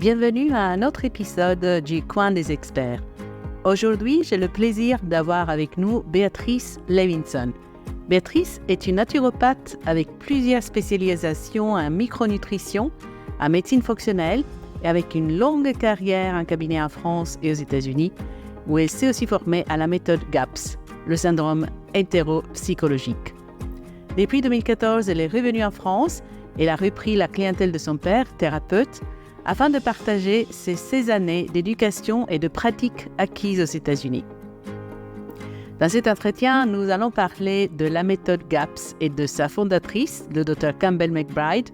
Bienvenue à un autre épisode du Coin des experts. Aujourd'hui, j'ai le plaisir d'avoir avec nous Béatrice Levinson. Béatrice est une naturopathe avec plusieurs spécialisations en micronutrition, en médecine fonctionnelle et avec une longue carrière en cabinet en France et aux États-Unis, où elle s'est aussi formée à la méthode GAPS, le syndrome hétéropsychologique. Depuis 2014, elle est revenue en France et a repris la clientèle de son père, thérapeute, afin de partager ses 16 années d'éducation et de pratique acquises aux États-Unis. Dans cet entretien, nous allons parler de la méthode GAPS et de sa fondatrice, le Dr Campbell McBride,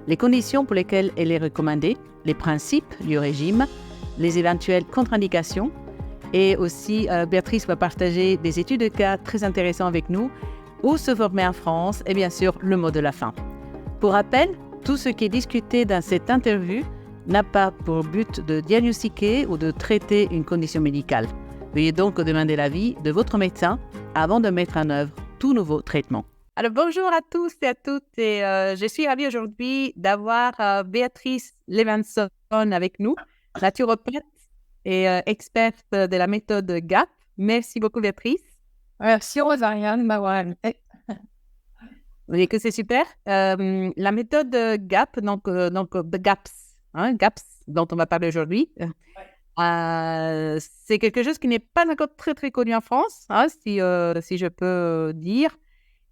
les conditions pour lesquelles elle est recommandée, les principes du régime, les éventuelles contre-indications, et aussi Béatrice va partager des études de cas très intéressantes avec nous, où se former en France et bien sûr le mot de la fin. Pour rappel, tout ce qui est discuté dans cette interview n'a pas pour but de diagnostiquer ou de traiter une condition médicale. Veuillez donc demander l'avis de votre médecin avant de mettre en œuvre tout nouveau traitement. Alors bonjour à tous et à toutes et je suis ravie aujourd'hui d'avoir Béatrice Levinson avec nous, naturopathe et experte de la méthode GAP. Merci beaucoup Béatrice. Merci Rosaria de m'avoir invitée. Vous voyez que c'est super. La méthode GAP, donc GAPS, GAPS, dont on va parler aujourd'hui, c'est quelque chose qui n'est pas encore très, très connu en France, si je peux dire.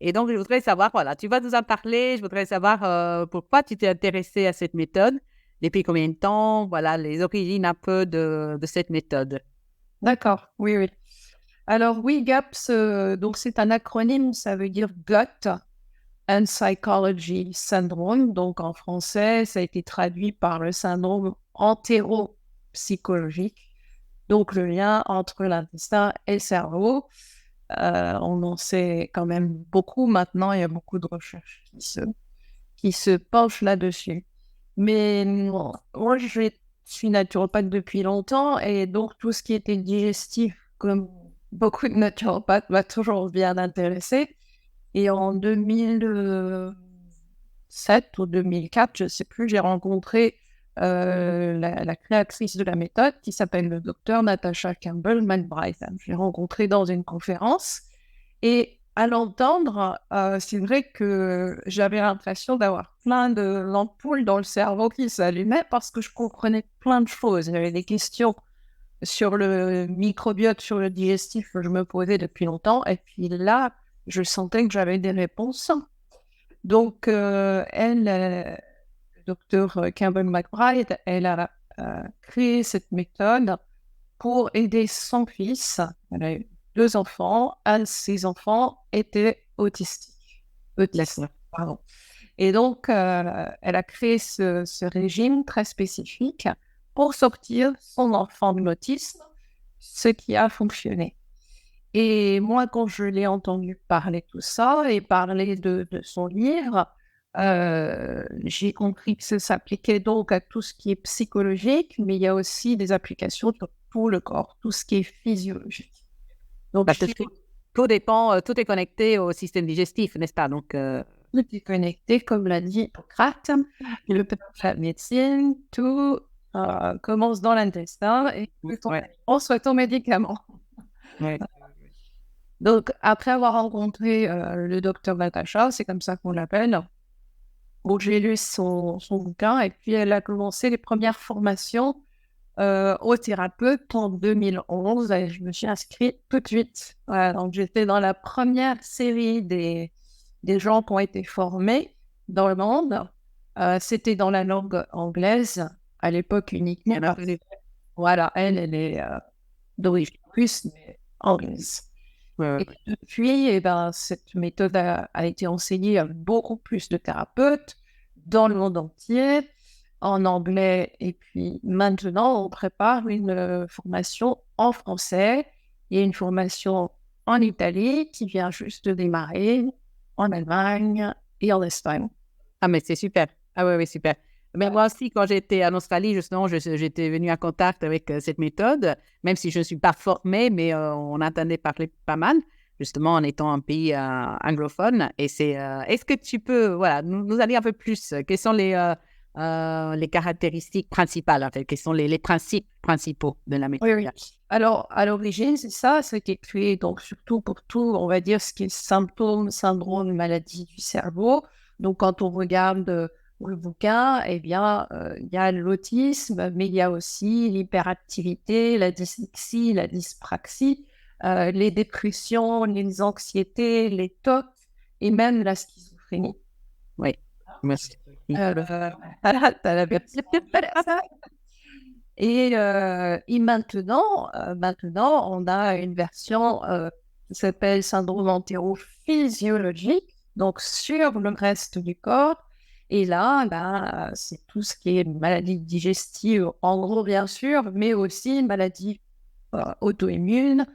Et donc, je voudrais savoir, voilà, tu vas nous en parler, je voudrais savoir pourquoi tu t'es intéressée à cette méthode, depuis combien de temps, voilà, les origines un peu de cette méthode. D'accord, oui. Alors oui, GAPS, donc c'est un acronyme, ça veut dire Gut and Psychology Syndrome. Donc en français, ça a été traduit par le syndrome entéropsychologique. Donc le lien entre l'intestin et le cerveau. On en sait quand même beaucoup maintenant, il y a beaucoup de recherches qui se penchent là-dessus. Mais moi, je suis naturopathe depuis longtemps et donc tout ce qui était digestif, comme beaucoup de naturopathes, m'a toujours bien intéressé. Et en 2007 ou 2004, je ne sais plus, j'ai rencontré la créatrice de la méthode qui s'appelle le docteur Natasha Campbell McBride. Je l'ai rencontrée dans une conférence et à l'entendre, c'est vrai que j'avais l'impression d'avoir plein de lampoules dans le cerveau qui s'allumaient parce que je comprenais plein de choses. Il y avait des questions sur le microbiote, sur le digestif que je me posais depuis longtemps et puis là, je sentais que j'avais des réponses. Donc, le docteur Campbell McBride, elle a créé cette méthode pour aider son fils. Elle a eu 2 enfants. Un de ses enfants était autistique. Pardon. Et donc, elle a créé ce régime très spécifique pour sortir son enfant de l'autisme, ce qui a fonctionné. Et moi, quand je l'ai entendu parler de tout ça et parler de son livre, j'ai compris que ça s'appliquait donc à tout ce qui est psychologique, mais il y a aussi des applications sur tout le corps, tout ce qui est physiologique. Donc, tout dépend, tout est connecté au système digestif, n'est-ce pas? Donc, tout est connecté, comme l'a dit Hippocrate, le père de la médecine, tout commence dans l'intestin et ton aliment soit ton médicament. Ouais. Donc, après avoir rencontré le docteur Natasha, c'est comme ça qu'on l'appelle, bon, j'ai lu son bouquin et puis elle a commencé les premières formations au thérapeute en 2011 et je me suis inscrite tout de suite. Voilà, donc, j'étais dans la première série des gens qui ont été formés dans le monde. C'était dans la langue anglaise, à l'époque uniquement. Voilà, elle est d'origine russe, mais anglaise. Ouais. Et depuis, cette méthode a été enseignée à beaucoup plus de thérapeutes dans le monde entier, en anglais. Et puis maintenant, on prépare une formation en français et une formation en Italie qui vient juste de démarrer, en Allemagne et en Espagne. Ah, mais c'est super. Ah oui, super. Mais moi aussi, quand j'étais en Australie, justement, j'étais venue en contact avec cette méthode, même si je ne suis pas formée, mais on entendait parler pas mal, justement, en étant un pays anglophone. Et est-ce que tu peux nous en dire un peu plus? Quels sont les caractéristiques principales, en fait, quels sont les principes principaux de la méthode. Oui. Alors, à l'origine, c'est ça, c'était créé donc surtout pour tout, on va dire, ce qui est symptômes, syndrome, maladie du cerveau. Donc, quand on regarde le bouquin, eh bien, il y a l'autisme, mais il y a aussi l'hyperactivité, la dyslexie, la dyspraxie, les dépressions, les anxiétés, les TOC et même la schizophrénie. Oui, merci. T'as la version. Et maintenant, on a une version qui s'appelle syndrome entérophysiologique, donc sur le reste du corps. Et là, c'est tout ce qui est maladie digestive, en gros, bien sûr, mais aussi maladies auto-immunes,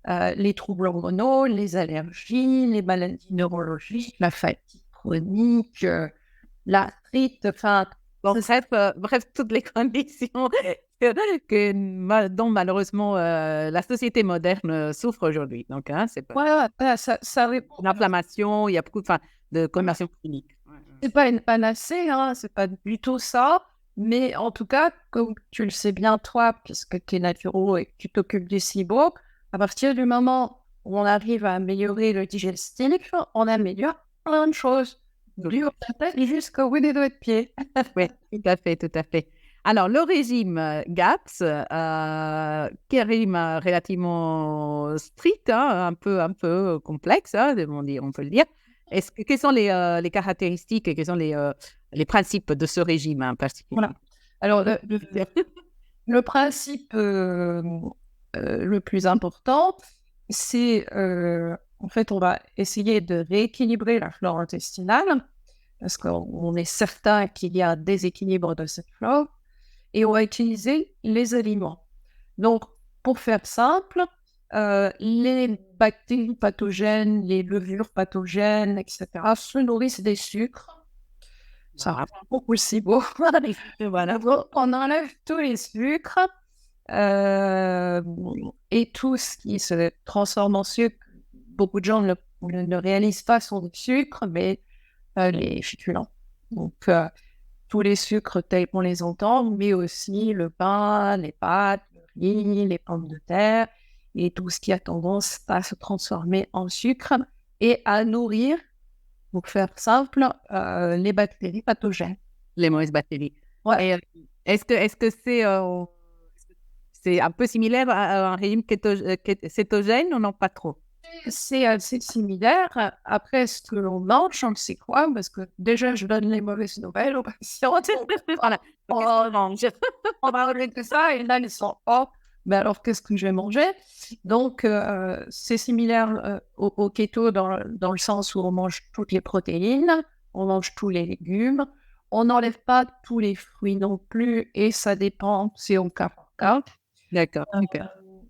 les troubles hormonaux, les allergies, les maladies neurologiques, la fatigue chronique, l'arthrite, enfin, Bon, bref, toutes les conditions dont malheureusement la société moderne souffre aujourd'hui. Donc, c'est pas ça répond. une inflammation, il y a beaucoup de conditions cliniques. C'est pas une panacée, hein, c'est pas du tout ça. Mais en tout cas, comme tu le sais bien toi, puisque tu es naturo et que tu t'occupes du SIBO, à partir du moment où on arrive à améliorer le digestif, on améliore plein de choses. Du haut de la tête jusqu'au bout des doigts de pied. Oui, tout à fait, tout à fait. Alors, le régime GAPS, qui est un régime relativement strict, hein, un peu complexe, hein, on peut le dire. Quelles sont les caractéristiques et quels sont les principes de ce régime en particulier? Voilà. Alors, le principe le plus important, c'est en fait, on va essayer de rééquilibrer la flore intestinale parce qu'on est certain qu'il y a un déséquilibre de cette flore et on va utiliser les aliments. Donc, pour faire simple, les bactéries pathogènes, les levures pathogènes, etc., se nourrissent des sucres. Ça rend beaucoup si beau. Voilà. On enlève tous les sucres et tout ce qui se transforme en sucre. Beaucoup de gens ne réalisent pas sont des sucres, mais les féculents. Donc, tous les sucres tels qu'on les entend, mais aussi le pain, les pâtes, le riz, les pommes de terre, et tout ce qui a tendance à se transformer en sucre et à nourrir, pour faire simple, les bactéries pathogènes. Les mauvaises bactéries. Ouais. Et, est-ce que c'est un peu similaire à un régime cétogène ou non, pas trop? C'est assez similaire. Après, ce que l'on mange, on le sait quoi, parce que déjà, je donne les mauvaises nouvelles aux patients. Voilà. On va enlever tout ça, et là, ils sont mais alors, qu'est-ce que je vais manger? Donc, c'est similaire au keto dans le sens où on mange toutes les protéines, on mange tous les légumes, on n'enlève pas tous les fruits non plus, et ça dépend, c'est au cas par cas. D'accord.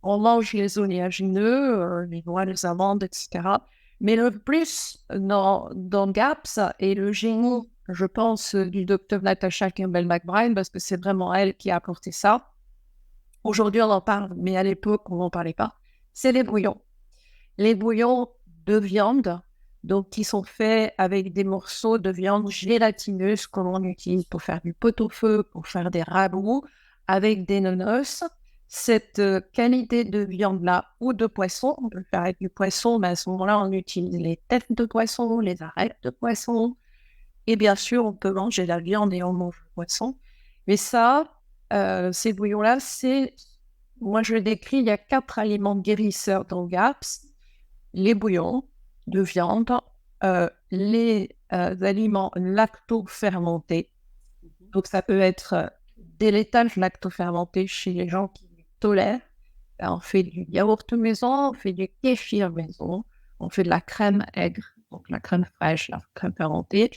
On mange les oléagineux, les noix, les amandes, etc. Mais le plus dans GAPS et le génie, je pense, du docteur Natasha Campbell-McBride, parce que c'est vraiment elle qui a apporté ça. Aujourd'hui, on en parle, mais à l'époque, on n'en parlait pas. C'est les bouillons. Les bouillons de viande, donc qui sont faits avec des morceaux de viande gélatineuse que l'on utilise pour faire du pot-au-feu, pour faire des ragoûts, avec des nonos. Cette qualité de viande-là ou de poisson, on peut le faire avec du poisson, mais à ce moment-là, on utilise les têtes de poisson, les arêtes de poisson. Et bien sûr, on peut manger la viande et on mange le poisson. Mais ça, ces bouillons-là, moi je le décris, il y a 4 aliments guérisseurs dans GAPS. Les bouillons de viande, les aliments lacto-fermentés. Donc ça peut être des laitages lacto-fermentés chez les gens qui tolèrent. On fait du yaourt maison, on fait du kéfir maison, on fait de la crème aigre, donc la crème fraîche, la crème fermentée,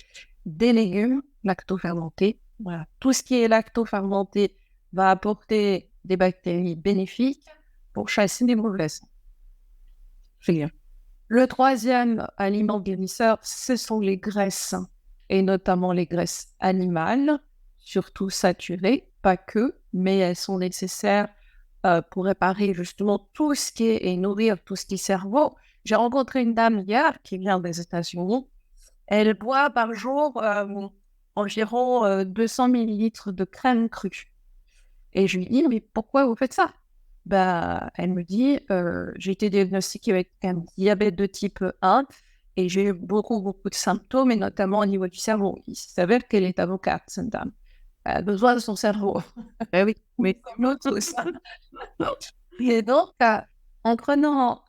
des légumes lacto-fermentés. Voilà. Tout ce qui est lacto-fermenté va apporter des bactéries bénéfiques pour chasser les mauvaises. Le troisième aliment guérisseur, ce sont les graisses, et notamment les graisses animales, surtout saturées, pas que, mais elles sont nécessaires pour réparer justement tout ce qui est et nourrir tout ce qui est cerveau. J'ai rencontré une dame hier qui vient des États-Unis. Elle boit par jour environ 200 millilitres de crème crue. Et je lui dis, mais pourquoi vous faites ça? Elle me dit, j'ai été diagnostiquée avec un diabète de type 1 et j'ai eu beaucoup de symptômes, et notamment au niveau du cerveau. Il s'avère qu'elle est avocate, cette dame. Elle a besoin de son cerveau. Ben oui, Mais oui. comme nous tous. Et donc, en prenant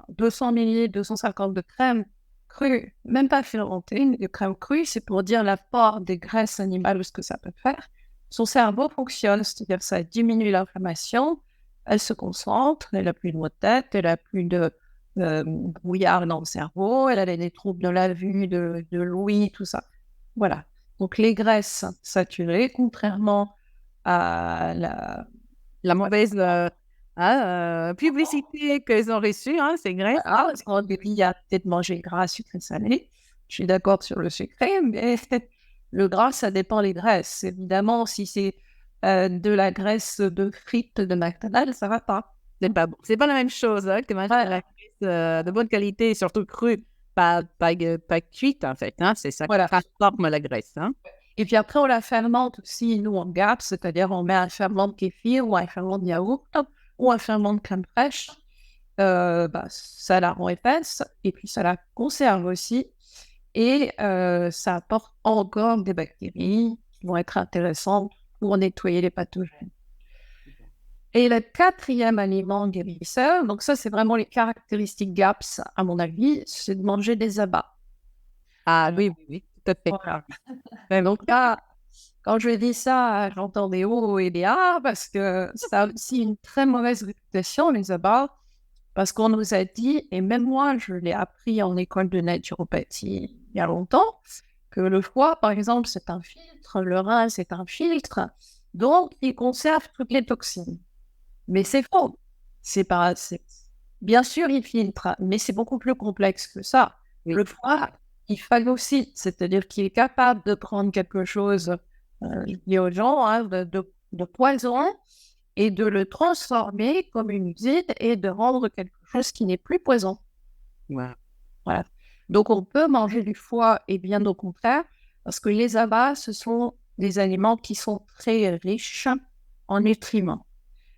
200 millilitres, 250 de crème crue, même pas fermentée, de crème crue, c'est pour dire l'apport des graisses animales ou ce que ça peut faire. Son cerveau fonctionne, c'est-à-dire ça diminue l'inflammation, elle se concentre, elle n'a plus de maux de tête, elle n'a plus de brouillard dans le cerveau, elle a des troubles de la vue, de l'ouïe, tout ça. Voilà. Donc les graisses saturées, contrairement à La mauvaise publicité qu'ils ont reçue, hein, c'est vrai. parce qu'on dit il y a peut-être manger gras, sucré, salé. Je suis d'accord sur le sucré, mais le gras, ça dépend des graisses. Évidemment, si c'est de la graisse de frites de McDonald's, ça va pas. C'est pas bon. C'est pas la même chose hein, que manger de la graisse de bonne qualité, surtout crue, pas cuite en fait. Hein, c'est ça qui transforme la graisse. Hein. Et puis après, on la fermente aussi, nous, en GAPS, c'est-à-dire on met un ferment de kéfir ou un ferment de yaourt ou un ferment de crème fraîche. Ça la rend épaisse et puis ça la conserve aussi. Et ça apporte encore des bactéries qui vont être intéressantes pour nettoyer les pathogènes. Et le quatrième aliment guérisseur, donc ça, c'est vraiment les caractéristiques GAPS, à mon avis, c'est de manger des abats. Ah oui, tout à fait. Voilà. Donc là, quand je dis ça, j'entends des hauts et des ah, parce que ça a aussi une très mauvaise réputation, les abats, parce qu'on nous a dit, et même moi, je l'ai appris en école de naturopathie il y a longtemps, que le foie, par exemple, c'est un filtre, le rein, c'est un filtre, donc il conserve toutes les toxines. Mais c'est faux. Bien sûr, il filtre, mais c'est beaucoup plus complexe que ça. Oui. Le foie, il phagocyte, c'est-à-dire qu'il est capable de prendre quelque chose lié aux gens, hein, de poison, et de le transformer comme une usine et de rendre quelque chose qui n'est plus poison. Wow. Voilà. Donc, on peut manger du foie, et bien au contraire, parce que les abats, ce sont des aliments qui sont très riches en nutriments.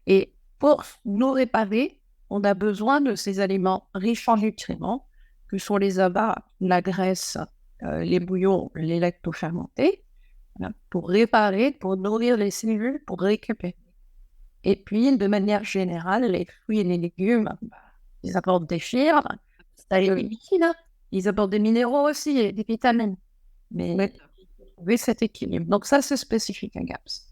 Et pour nous réparer, on a besoin de ces aliments riches en nutriments, que sont les abats, la graisse, les bouillons, les lactofermentés, voilà, pour réparer, pour nourrir les cellules, pour récupérer. Et puis, de manière générale, les fruits et les légumes, ils apportent des fibres, ils apportent des minéraux aussi, et des vitamines. Mais trouver cet équilibre. Donc ça, c'est spécifique à GAPS.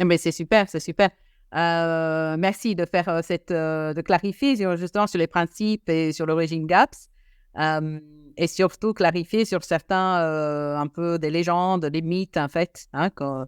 Mais c'est super, c'est super. Merci de faire de clarifier justement sur les principes et sur l'origine GAPS. Et surtout clarifier sur certains un peu des légendes, des mythes en fait, hein, qu'on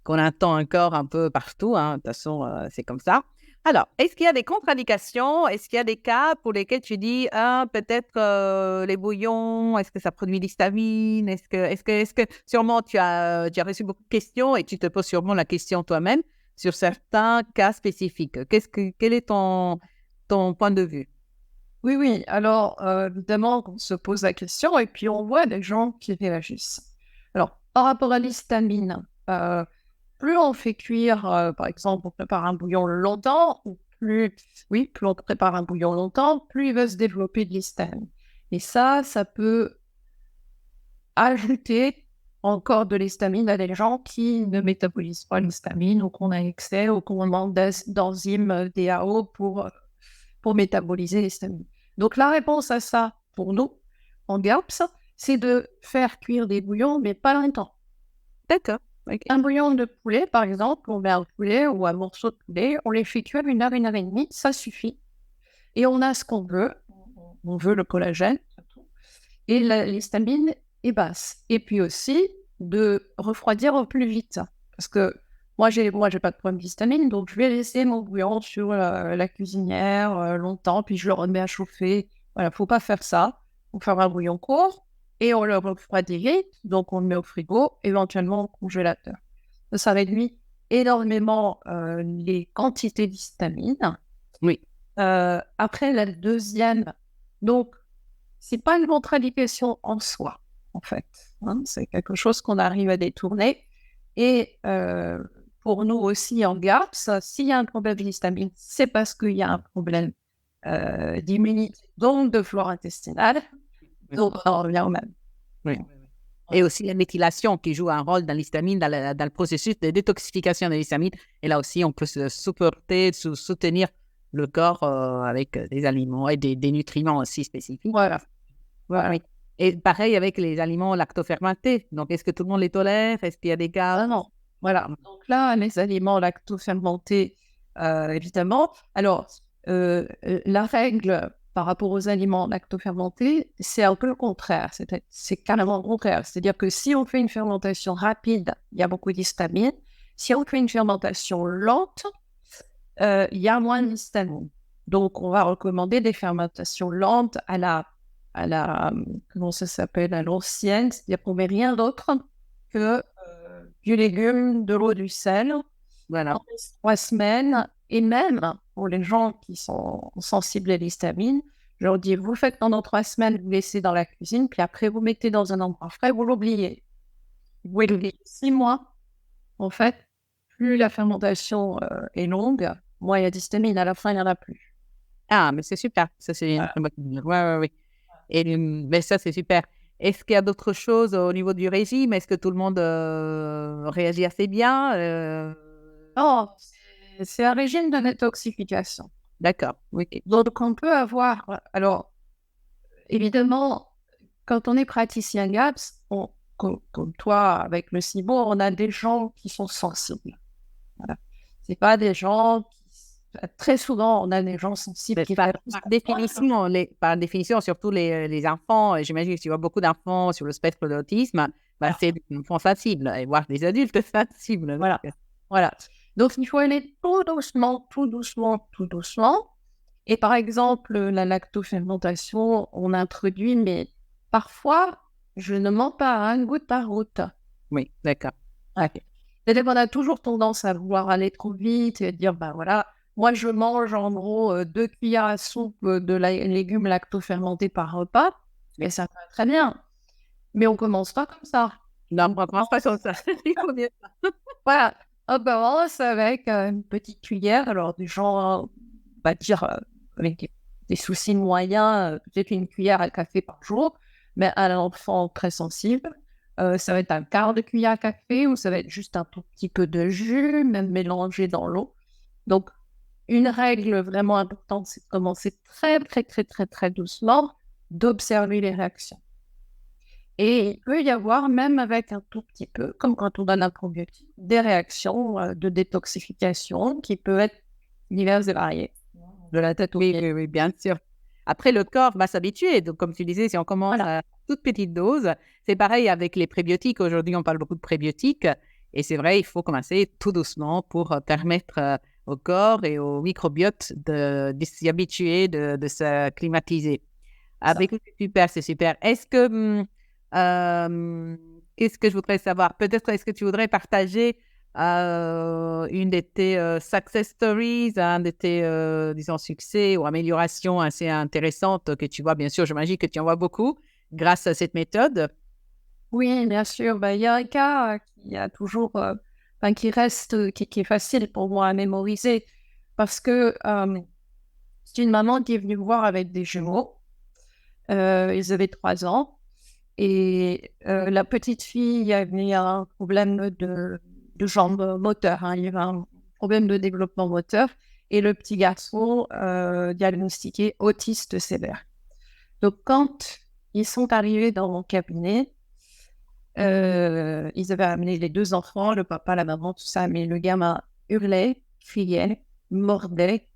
entend encore un peu partout. Hein. De toute façon, c'est comme ça. Alors, est-ce qu'il y a des contre-indications? Est-ce qu'il y a des cas pour lesquels tu dis peut-être les bouillons, est-ce que ça produit l'histamine? Est-ce que sûrement tu as reçu beaucoup de questions et tu te poses sûrement la question toi-même sur certains cas spécifiques. Quel est ton point de vue? Oui. Alors, évidemment, on se pose la question et puis on voit des gens qui réagissent. Alors, par rapport à l'histamine, plus on fait cuire, par exemple, on prépare un bouillon longtemps, plus on prépare un bouillon longtemps, plus il va se développer de l'histamine. Et ça peut ajouter encore de l'histamine à des gens qui ne métabolisent pas l'histamine ou qu'on a excès ou qu'on manque d'enzymes DAO pour métaboliser l'histamine. Donc, la réponse à ça, pour nous, en GAPS, c'est de faire cuire des bouillons, mais pas longtemps. D'accord. Okay. Un bouillon de poulet, par exemple, on met un poulet ou un morceau de poulet, on les fait cuire 1 heure et demie, ça suffit. Et on a ce qu'on veut. On veut le collagène, et l'histamine est basse. Et puis aussi, de refroidir au plus vite. Parce que moi, j'ai pas de problème d'histamine, donc je vais laisser mon bouillon sur la cuisinière longtemps, puis je le remets à chauffer. Voilà, faut pas faire ça. On fait un bouillon court et on le refroidit vite, donc on le met au frigo, éventuellement au congélateur. Ça réduit énormément les quantités d'histamine. Oui. Après, la deuxième, donc, c'est pas une contre-indication en soi. en fait. Hein. C'est quelque chose qu'on arrive à détourner. Et pour nous aussi en GAPS, s'il y a un problème d'histamine, c'est parce qu'il y a un problème d'immunité, donc de flore intestinale. Donc, on revient au même. Oui. Et aussi la méthylation qui joue un rôle dans l'histamine, dans le processus de détoxification de l'histamine. Et là aussi, on peut se soutenir le corps avec des aliments et des nutriments aussi spécifiques. Voilà. Oui. Et pareil avec les aliments lactofermentés. Donc, est-ce que tout le monde les tolère? Est-ce qu'il y a des cas? Ah non. Voilà. Donc là, les aliments lactofermentés, évidemment. Alors, la règle par rapport aux aliments lactofermentés, c'est un peu le contraire. C'est carrément le contraire. C'est-à-dire que si on fait une fermentation rapide, il y a beaucoup d'histamine. Si on fait une fermentation lente, il y a moins d'histamine. Donc, on va recommander des fermentations lentes à la comment ça s'appelle, à l'ancienne. C'est-à-dire qu'on ne met rien d'autre que du légume, de l'eau, du sel. Voilà. 3 semaines. Et même pour les gens qui sont sensibles à l'histamine, je leur dis, vous faites pendant 3 semaines, vous laissez dans la cuisine, puis après vous mettez dans un endroit frais, vous l'oubliez. Vous l'oubliez 6 mois. En fait, plus la fermentation est longue, moins il y a d'histamine. À la fin, il n'y en a plus. Ah, mais c'est super. Ça, c'est une très bonne idée. Oui. Et, mais ça, c'est super. Est-ce qu'il y a d'autres choses au niveau du régime? Est-ce que tout le monde réagit assez bien? Oh, c'est un régime de détoxification. D'accord. Okay. Donc, on peut avoir... Alors, évidemment, quand on est praticien GAPS, comme toi, avec le SIBO, on a des gens qui sont sensibles. Voilà. Ce n'est pas des gens qui... Très souvent, on a des gens sensibles qui... Par définition, surtout les enfants, j'imagine que tu vois beaucoup d'enfants sur le spectre de l'autisme, c'est des enfants sensibles, et voire des adultes sensibles. Voilà. Donc, il faut aller tout doucement. Et par exemple, la lactofermentation, on introduit, mais parfois, je ne mens pas, un goutte par goutte. Oui, d'accord. Okay. C'est-à-dire qu'on a toujours tendance à vouloir aller trop vite et dire, voilà, moi, je mange en gros 2 cuillères à soupe de légumes lactofermentés par repas, et ça va très bien. Mais on commence pas comme ça. Non, on commence pas comme ça. Voilà. On commence avec une petite cuillère, alors des gens, on va dire, avec des soucis moyens, peut-être une cuillère à café par jour, mais à l'enfant très sensible, ça va être un quart de cuillère à café ou ça va être juste un tout petit peu de jus, même mélangé dans l'eau. Donc, une règle vraiment importante, c'est de commencer très doucement, d'observer les réactions. Et il peut y avoir, même avec un tout petit peu, comme quand on donne un probiotique, des réactions de détoxification qui peuvent être diverses et variées. De la tête aux pieds. Oui, bien sûr. Après, le corps va s'habituer. Donc, comme tu disais, si on commence à toute petite dose, c'est pareil avec les prébiotiques. Aujourd'hui, on parle beaucoup de prébiotiques. Et c'est vrai, il faut commencer tout doucement pour permettre au corps et au microbiote de s'y habituer, de s'acclimatiser. C'est super. Est-ce que... qu'est-ce que je voudrais savoir? Peut-être, est-ce que tu voudrais partager une de tes success stories, un de tes, disons, succès ou améliorations assez intéressantes que tu vois, bien sûr, j'imagine que tu en vois beaucoup grâce à cette méthode? Oui, bien sûr. Il y a un cas qui a toujours, qui reste, qui est facile pour moi à mémoriser parce que c'est une maman qui est venue me voir avec des jumeaux. Ils avaient 3 ans. Et la petite fille avait un problème de jambes moteur. Il y avait un problème de développement moteur. Et le petit garçon diagnostiqué autiste sévère. Donc, quand ils sont arrivés dans mon cabinet, ils avaient amené les 2 enfants, le papa, la maman, tout ça. Mais le gamin hurlait, criait, mordait,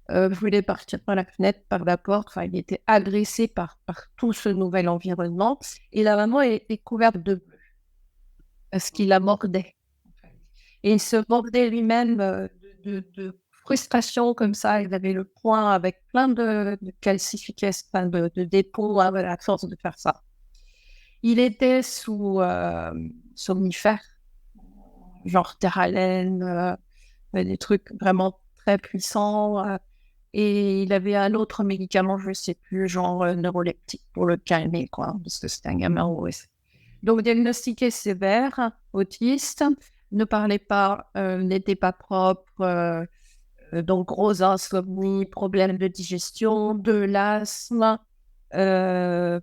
voulait partir par la fenêtre, par la porte. Enfin, il était agressé par tout ce nouvel environnement. Et la maman était couverte de bleu parce qu'il la mordait. Et il se mordait lui-même de frustration comme ça. Il avait le poing avec plein de calcifications, de dépôts à la force de faire ça. Il était sous somnifères, genre Terralen, des trucs vraiment très puissants. Et il avait un autre médicament, je ne sais plus, genre neuroleptique pour le calmer, quoi, parce que c'était un gamin OS. Donc, diagnostiqué sévère, autiste, ne parlait pas, n'était pas propre, donc gros insomnie, problème de digestion, de l'asthme, euh,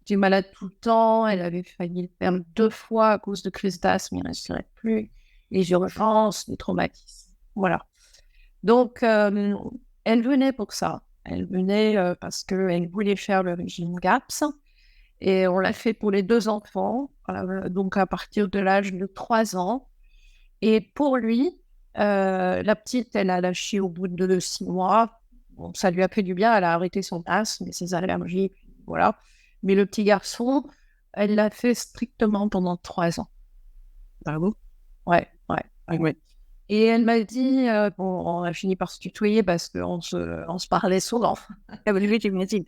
était malade tout le temps. Elle avait failli le perdre 2 fois à cause de crise d'asthme, il ne respirait plus. Les urgences, les traumatismes. Voilà. Donc, elle venait pour ça. Elle venait parce qu'elle voulait faire le régime GAPS. Et on l'a fait pour les 2 enfants, donc à partir de l'âge de 3 ans. Et pour lui, la petite, elle a lâché au bout de 6 mois. Bon, ça lui a fait du bien, elle a arrêté son asthme et ses allergies, voilà. Mais le petit garçon, elle l'a fait strictement pendant 3 ans. Bravo. Ouais. Ouais. Et elle m'a dit, on a fini par se tutoyer parce qu'on se parlait souvent. Oui, j'imagine.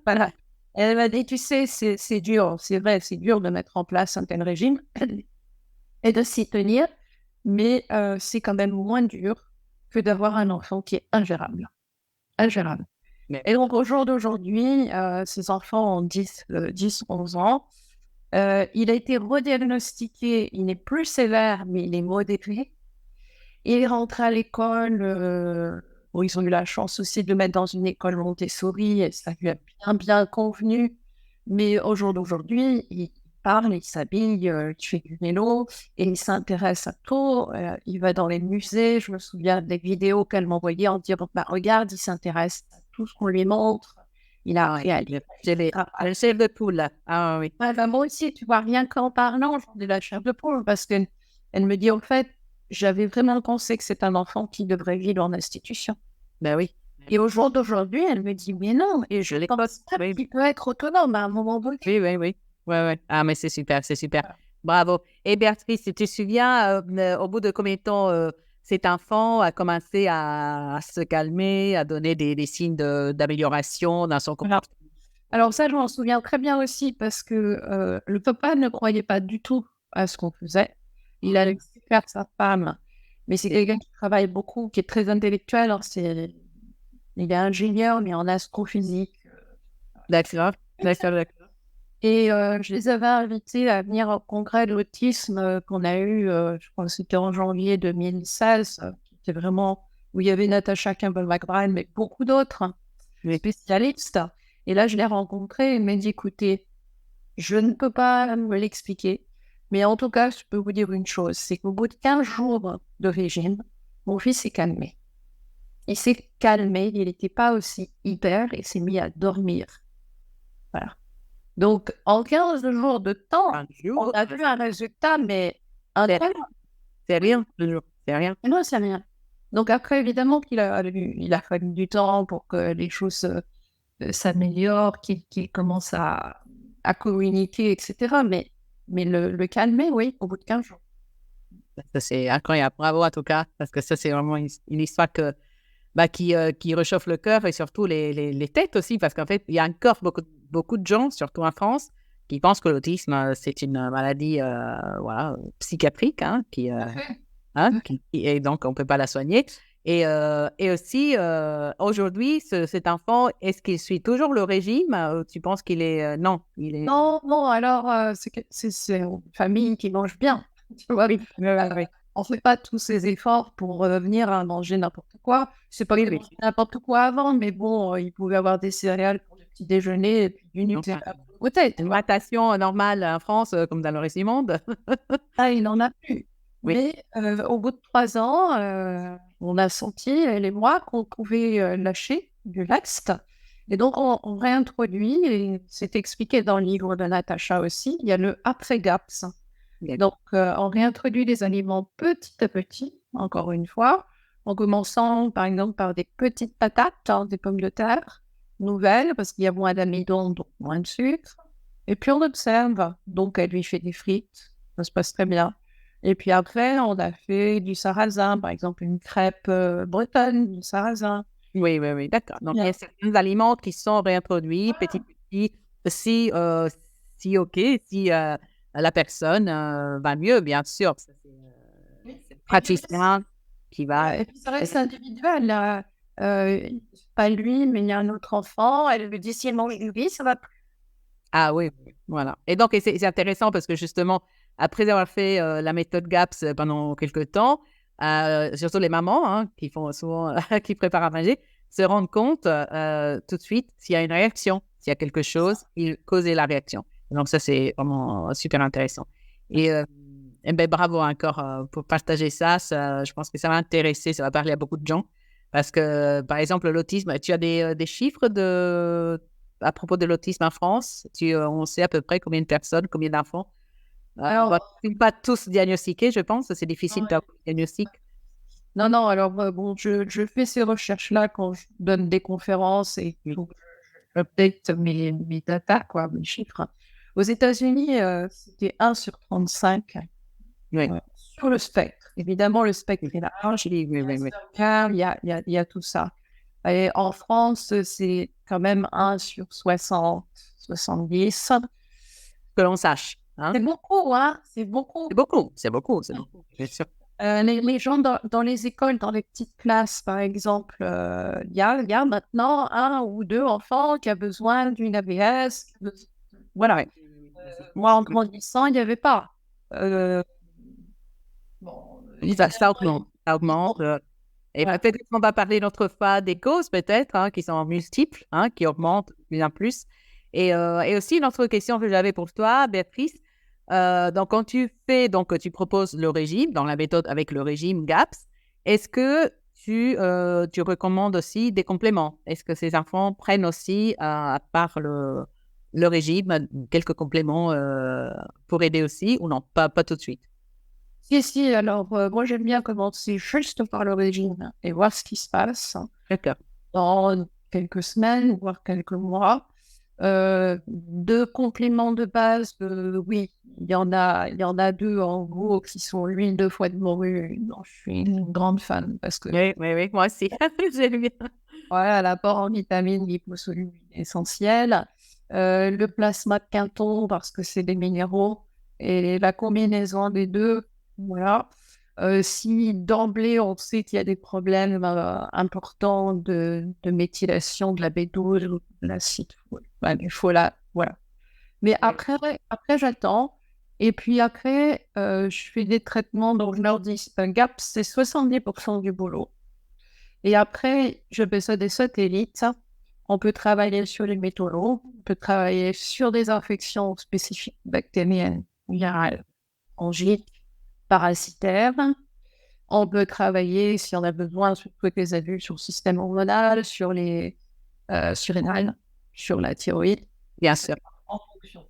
Voilà. Elle m'a dit, tu sais, c'est dur, c'est vrai, c'est dur de mettre en place un tel régime et de s'y tenir, mais c'est quand même moins dur que d'avoir un enfant qui est ingérable. Ingérable. Mais- Et donc, au jour d'aujourd'hui, ces enfants ont 11 ans. Il a été rediagnostiqué, il n'est plus sévère, mais il est modéré. Il est rentré à l'école. Bon, ils ont eu la chance aussi de le mettre dans une école Montessori et ça lui a bien convenu. Mais au jour d'aujourd'hui, il parle, il s'habille, il fait du vélo et il s'intéresse à tout. Il va dans les musées. Je me souviens des vidéos qu'elle m'envoyait en disant bah, regarde, il s'intéresse à tout ce qu'on lui montre. Il a appris à lire. J'ai le chef de poule, là. Ah oui. Ah, bah, moi aussi, tu vois, rien qu'en parlant, j'en ai la chair de poule parce qu'elle me dit en fait, j'avais vraiment pensé que c'est un enfant qui devrait vivre en institution. Ben oui. Et au jour d'aujourd'hui, elle me dit, mais non, et je Les pense pas oui. qu'il peut être autonome à un moment donné. Oui. Ouais. Ah, mais c'est super, c'est super. Bravo. Et Béatrice, tu te souviens, au bout de combien de temps cet enfant a commencé à se calmer, à donner des signes d'amélioration dans son comportement? Alors ça, je m'en souviens très bien aussi parce que le papa ne croyait pas du tout à ce qu'on faisait. Il a laissé faire sa femme, mais c'est quelqu'un qui travaille beaucoup, qui est très intellectuel. Alors, il est ingénieur, mais en astrophysique. D'accord. Et je les avais invités à venir au congrès de l'autisme qu'on a eu, je crois que c'était en janvier 2016, qui était vraiment où il y avait Natasha Campbell-McBride, mais beaucoup d'autres spécialistes. Et là, je l'ai rencontré et il m'a dit, écoutez, je ne peux pas me l'expliquer, mais en tout cas, je peux vous dire une chose, c'est qu'au bout de 15 jours de régime, mon fils s'est calmé. Il s'est calmé, il n'était pas aussi hyper et s'est mis à dormir. Voilà. Donc, en 15 jours de temps, on a vu un résultat, mais incroyable. C'est rien, c'est rien. Non, c'est rien. Donc, après, évidemment qu'il a fallu du temps pour que les choses s'améliorent, qu'il commence à communiquer, etc. Mais le calmer, oui, au bout de 15 jours. Ça, c'est incroyable. Bravo, en tout cas, parce que ça, c'est vraiment une histoire qui réchauffe le cœur et surtout les têtes aussi, parce qu'en fait, il y a encore beaucoup de gens, surtout en France, qui pensent que l'autisme, c'est une maladie psychiatrique, et donc on ne peut pas la soigner. Et aussi, aujourd'hui, cet enfant, est-ce qu'il suit toujours le régime ou tu penses qu'il est... non, il est... Non, alors, c'est une famille qui mange bien. Tu vois, on ne fait pas tous ces efforts pour revenir à manger n'importe quoi. C'est pas n'importe quoi avant, mais bon, il pouvait avoir des céréales pour le petit déjeuner et puis du Nutella peut-être. Une rotation normale en France, comme dans le reste du monde. Ah, il n'en a plus. Oui. Mais au bout de 3 ans, on a senti, elle et moi, qu'on pouvait lâcher du laxte. Et donc, on réintroduit, et c'est expliqué dans le livre de Natacha aussi, il y a le après-GAPS. Donc, on réintroduit les aliments petit à petit, encore une fois, en commençant par exemple par des petites patates, des pommes de terre nouvelles, parce qu'il y a moins d'amidon, donc moins de sucre. Et puis on observe, donc elle lui fait des frites, ça se passe très bien. Et puis après, on a fait du sarrasin, par exemple une crêpe bretonne, du sarrasin. Oui, d'accord. Donc, il y a certains aliments qui sont réintroduits petit à petit, si la personne va mieux, bien sûr. C'est le praticien qui va... Et puis ça reste individuel. Là. Pas lui, mais il y a un autre enfant. Elle lui dit si elle mange du riz, ça va plus. Ah oui, voilà. Et donc, c'est intéressant parce que justement, après avoir fait la méthode GAPS pendant quelques temps, surtout les mamans qui font souvent, qui préparent à manger, se rendent compte tout de suite s'il y a une réaction, s'il y a quelque chose qui cause la réaction. Donc, ça, c'est vraiment super intéressant. Et, ben, bravo encore pour partager ça. Je pense que ça va intéresser, ça va parler à beaucoup de gens. Parce que, par exemple, l'autisme, tu as des chiffres à propos de l'autisme en France? On sait à peu près combien de personnes, combien d'enfants? Alors, Ils ne sont pas tous diagnostiqués, je pense. C'est difficile d'avoir un diagnostic. non, alors bon, je fais ces recherches-là quand je donne des conférences et Oui. je update mes data, quoi, mes chiffres. Aux États-Unis, c'était 1 sur 35 Oui. sur le spectre. Évidemment, le spectre est large. Oui, oui, oui, oui. Il y a tout ça. Et en France, c'est quand même 1 sur 60, 70. Que l'on sache. C'est beaucoup, hein? C'est beaucoup. C'est beaucoup, c'est beaucoup, c'est beaucoup. Bien sûr. Les gens dans les écoles, dans les petites classes, par exemple, il y a maintenant 1 ou 2 enfants qui a besoin d'une AVS. Voilà. Ouais. Moi, en grandissant, il n'y avait pas. Bon, Ça augmente. Ça augmente. Et Ouais. peut-être qu'on va parler une autre fois des causes, peut-être, qui sont multiples, qui augmentent de plus en plus. Et aussi, une autre question que j'avais pour toi, Béatrice. Donc, quand tu proposes le régime, dans la méthode avec le régime GAPS, est-ce que tu recommandes aussi des compléments? Est-ce que ces enfants prennent aussi, à part le régime, quelques compléments pour aider aussi ou non? Pas tout de suite. Si, alors, moi, j'aime bien commencer juste par le régime et voir ce qui se passe D'accord. dans quelques semaines, voire quelques mois. De compléments de base, oui, il y en a 2 en gros qui sont l'huile de foie de morue, dont je suis une grande fan parce que Oui, oui, oui, moi aussi. J'aime bien. voilà, l'apport en vitamines liposolubles est essentiel. Le plasma de Quinton parce que c'est des minéraux et la combinaison des deux, voilà. Si d'emblée on sait qu'il y a des problèmes importants de méthylation de la B12 ou de l'acide, il faut la, voilà. Mais après j'attends. Et puis après, je fais des traitements, donc je leur dis, un GAP, c'est 70% du boulot. Et après, je fais ça des satellites. On peut travailler sur les métaux lourds, on peut travailler sur des infections spécifiques bactériennes, virales, fongiques, parasitaires. On peut travailler, si on a besoin, sur tous les adultes, sur le système hormonal, sur les surrénales, sur la thyroïde, Bien sûr. en fonction.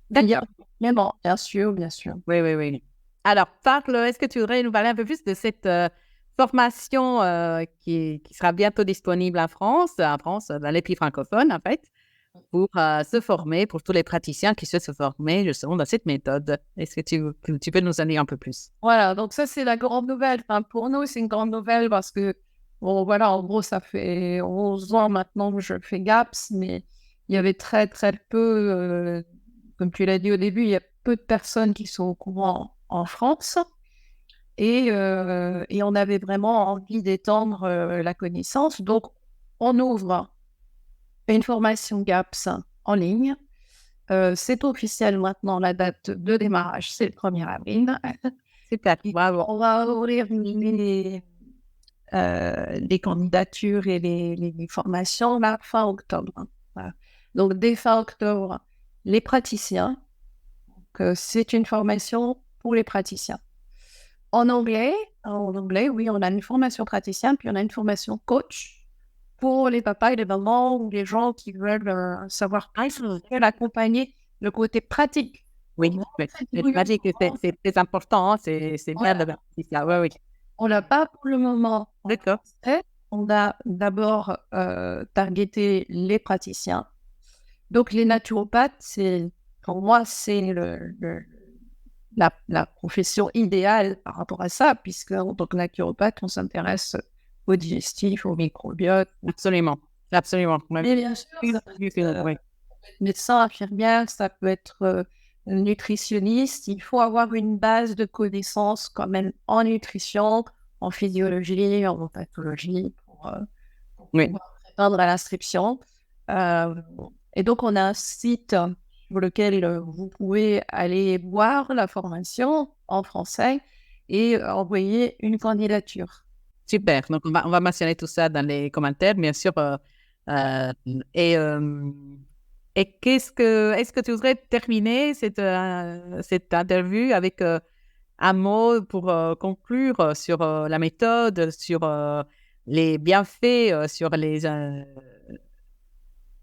D'accord. Mais bon, bien sûr, bien sûr. Oui, oui, oui. Alors, est-ce que tu voudrais nous parler un peu plus de cette formation qui sera bientôt disponible en France, dans les pays francophones, en fait, pour se former, pour tous les praticiens qui souhaitent se former justement dans cette méthode. Est-ce que tu peux nous en dire un peu plus? Voilà, donc ça, c'est la grande nouvelle. Enfin, pour nous, c'est une grande nouvelle parce que, bon, voilà, en gros, ça fait 11 ans maintenant que je fais GAPS, mais il y avait très, très peu, comme tu l'as dit au début, il y a peu de personnes qui sont au courant en France. Et on avait vraiment envie d'étendre la connaissance. Donc, on ouvre une formation GAPS en ligne. C'est officiel maintenant, la date de démarrage, c'est le 1er avril. Super, bravo. On va ouvrir les candidatures et les formations là, fin octobre. Voilà. Donc, dès fin octobre, les praticiens, c'est une formation pour les praticiens. En anglais, oui, on a une formation praticien, puis on a une formation coach pour les papas et les mamans ou les gens qui veulent savoir plus, veulent accompagner le côté pratique. Oui, oui. J'imagine que c'est très important, c'est bien Voilà. d'avoir dit ça. Oui, oui. On l'a pas pour le moment. D'accord. On a d'abord targeté les praticiens. Donc les naturopathes, pour moi, c'est la profession idéale par rapport à ça, puisque en tant que naturopathe, on s'intéresse au digestif, au microbiote. Absolument, absolument. Mais bien sûr, ça peut être Oui. médecin, infirmière, ça peut être nutritionniste. Il faut avoir une base de connaissances quand même en nutrition, en physiologie, en pathologie, pour Oui. pouvoir prétendre à l'inscription. Et donc, on a un site sur lequel vous pouvez aller voir la formation en français et envoyer une candidature. Super. Donc, on va mentionner tout ça dans les commentaires, bien sûr. Euh, et est-ce que tu voudrais terminer cette interview avec un mot pour conclure sur la méthode, sur les bienfaits, sur les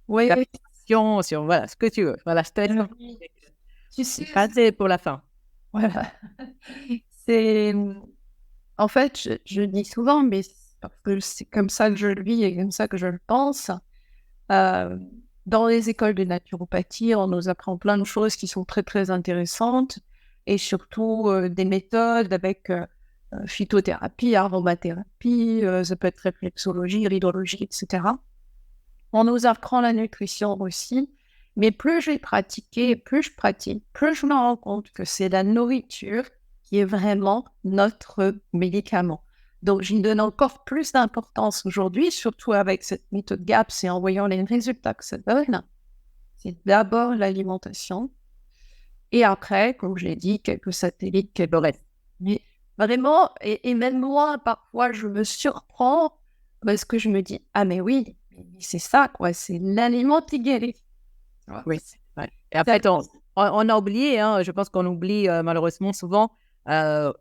Oui, applications, sur voilà, ce que tu veux. Voilà, je te laisse tu sais, passer pour la fin. voilà. C'est, en fait, je dis souvent, mais parce que c'est comme ça que je le vis et comme ça que je le pense. Euh, Dans les écoles de naturopathie, on nous apprend plein de choses qui sont très, très intéressantes et surtout des méthodes avec phytothérapie, aromathérapie, ça peut être réflexologie, ridologie, etc. On nous apprend la nutrition aussi, mais plus j'ai pratiqué, plus je pratique, plus je me rends compte que c'est la nourriture qui est vraiment notre médicament. Donc, j'y donne encore plus d'importance aujourd'hui, surtout avec cette méthode GAPS et en voyant les résultats que ça donne. C'est d'abord l'alimentation et après, comme je l'ai dit, quelques satellites, quelques restes. Mais vraiment, et même moi, parfois, je me surprends parce que je me dis, ah mais oui, mais c'est ça, quoi, c'est l'aliment qui guérit. Oui. Ouais. Et après, on a oublié, hein, je pense qu'on oublie malheureusement souvent,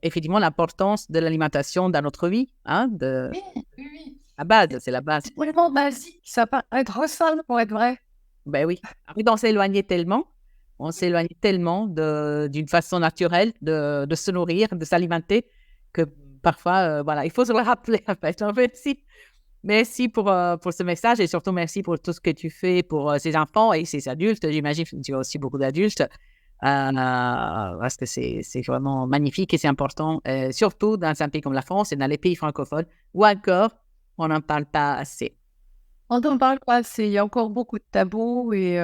effectivement, l'importance de l'alimentation dans notre vie. Hein, Oui, oui. la base, c'est la base. C'est vraiment basique, ça paraît trop simple pour être vrai. Ben oui. Après, on s'éloigne tellement d'une façon naturelle de se nourrir, de s'alimenter, que parfois, voilà, il faut se le rappeler. En fait. Donc, merci pour ce message et surtout merci pour tout ce que tu fais pour ces enfants et ces adultes. J'imagine que tu as aussi beaucoup d'adultes parce que c'est vraiment magnifique et c'est important, surtout dans un pays comme la France et dans les pays francophones où encore on n'en parle pas assez. On n'en parle pas assez, il y a encore beaucoup de tabous et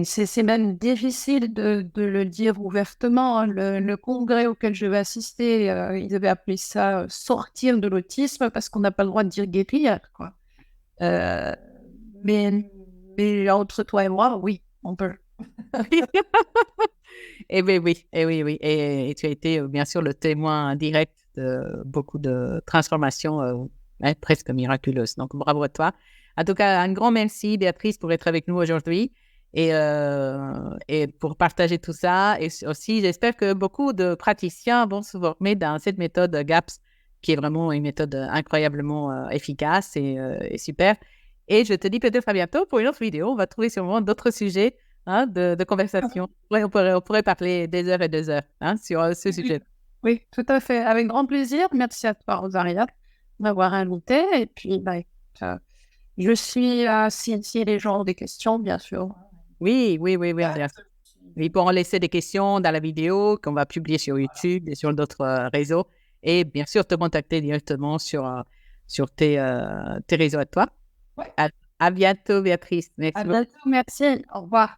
c'est même difficile de le dire ouvertement. Hein. Le congrès auquel je vais assister, ils avaient appelé ça sortir de l'autisme parce qu'on n'a pas le droit de dire guérir, quoi. Euh, mais entre toi et moi, oui, on peut. Eh bien oui, oui. Et tu as été bien sûr le témoin direct de beaucoup de transformations presque miraculeuses. Donc bravo à toi. En tout cas, un grand merci Béatrice pour être avec nous aujourd'hui et pour partager tout ça. Et aussi, j'espère que beaucoup de praticiens vont se former dans cette méthode GAPS qui est vraiment une méthode incroyablement efficace et super. Et je te dis peut-être à bientôt pour une autre vidéo. On va trouver sûrement d'autres sujets de conversation. Ouais, on pourrait parler des heures et des heures sur ce sujet. Oui, tout à fait. Avec grand plaisir. Merci à toi, Rosaria, de m'avoir invité. Et puis, je suis là si les gens ont des questions, bien sûr. Oui. Ils pourront laisser des questions dans la vidéo qu'on va publier sur YouTube et sur d'autres réseaux. Et bien sûr, te contacter directement sur tes réseaux à toi. Ouais. À bientôt, Béatrice. Merci. À bientôt. Merci. Au revoir.